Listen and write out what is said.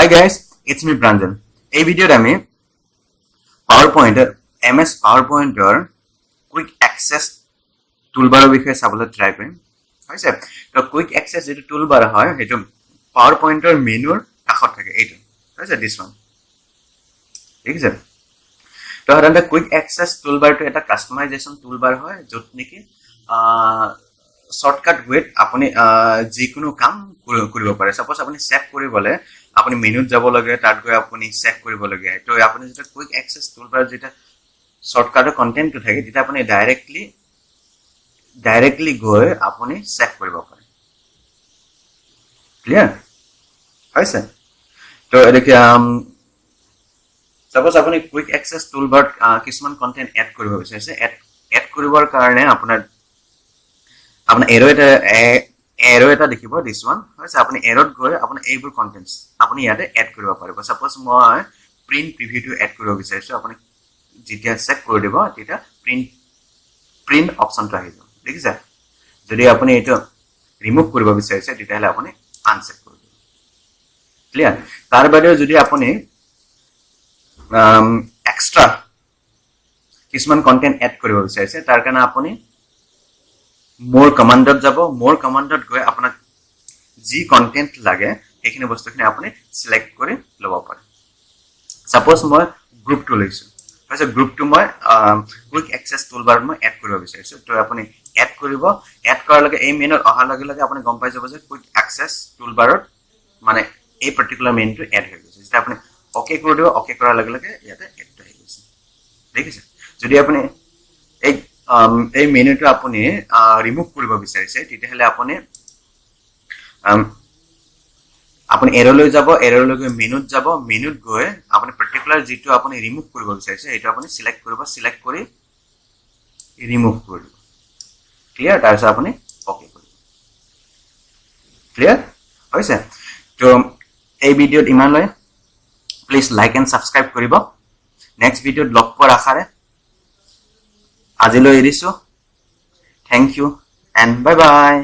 Hi guys, it's me Brandon. এই ভিডিওত আমি PowerPoint MS PowerPoint quick access টুলবাৰৰ বিষয়ে চাবলৈ ট্ৰাই কৰিম। হৈছে তো কুইক অ্যাক্সেস যেটো টুলবাৰ হয় হেতু PowerPointৰ মেনুৰ কাষত থাকে এইটো। হৈছে দিস ওয়ান। ঠিক আছে। তো সাধাৰণতে কুইক অ্যাক্সেস টুলবাৰটো এটা কাস্টমাইজেশন টুলবাৰ হয় য'ত নেকি শৰ্টকাট ওয়েত আপুনি যিকোনো কাম কৰিব পাৰে। সাপোজ আপুনি সেভ কৰিবলে আপুনি মেনুত যাব লাগে তাত গৈ আপুনি সেভ কৰিব লাগে। তো আপুনি যেটা কুইক অ্যাক্সেস টুলবাৰ যেটা শৰ্টকাটৰ কন্টেন্টটো থাকে তেতিয়া আপুনি ডাইৰেক্টলি গৈ আপুনি সেভ কৰিব পাৰে। ক্লিয়াৰ হৈছে? তো এদিকে সাপোজ আপুনি কুইক অ্যাক্সেস টুলবাৰ কিছুমান কন্টেন্ট এড কৰিব বিচাৰিছে। এড কৰিবৰ কাৰণে আপোনাৰ এৰো এটা দেখিব দিস ওয়ান। হৈছে আপুনি এৰোত গৈ আপুনি এইবোৰ কন্টেন্টস আপুনি ইয়াতে এড কৰিব পাৰিব। সাপোজ মই প্ৰিন্ট প্ৰিভিউটো এড কৰিব বিচাৰিছো। আপুনি যেতিয়া চেক কৰি দিব তেতিয়া প্ৰিন্ট অপশনটো আহিব। দেখিছে? যদি আপুনি এটা ৰিমুভ কৰিব বিচাৰিছে তেতিয়াহলে আপুনি আনচেক কৰি দিব। ক্লিয়াৰ? তাৰ বাদেও যদি আপুনি এক্সট্ৰা কিছুমান কন্টেন্ট এড কৰিব বিচাৰিছে তাৰ কাৰণে আপুনি মোৰ কমান্ডত যাব। মোৰ কমান্ডত গৈ আপোনাক যি কন্টেন্ট লাগে সেইখিনি বস্তুখিনি আপুনি সিলেক্ট কৰি ল'ব পাৰে। সাপোজ মই গ্ৰুপটো লৈছো। হৈছে গ্ৰুপটো মই কুইক অ্যাক্সেস টুলবাৰত মই এড কৰিব বিচাৰিছো। তো আপুনি এড কৰিব। এড কৰাৰ লগে এই মেনুত অহাৰ লগে লগে আপুনি গম পাই যাব যে কুইক অ্যাক্সেস টুলবাৰত মানে এই পাৰ্টিকুলাৰ মেনুটো এড হৈ গৈছে। যেতিয়া আপুনি ওকে কৰি দিব, ওকে কৰাৰ লগে লগে ইয়াতে এডটো হৈ গৈছে। দেখিছে? যদি আপুনি এই মেনুটো আপুনি ৰিমুভ কৰিব বিচাৰিছে তেতিয়াহলে আপুনি এৰলৈ যাব। এৰলৈ গৈ মেনুত যাব। মেনুত গৈ আপুনি পাৰ্টিকুলাৰ যেটো আপুনি ৰিমুভ কৰিব বিচাৰিছে এটা আপুনি সিলেক্ট কৰিব। সিলেক্ট কৰি ৰিমুভ কৰিব। ক্লিয়াৰ? তাৰপিছত আপুনি ওকে কৰিব। ক্লিয়াৰ হৈছে? তো এই ভিডিওত ইমানলৈ। প্লিজ লাইক এণ্ড সাবস্ক্ৰাইব কৰিব। নেক্সট ভিডিওত লগ পোৱাৰ আশাৰে আজিলৈ এৰিছো। Thank you and bye by.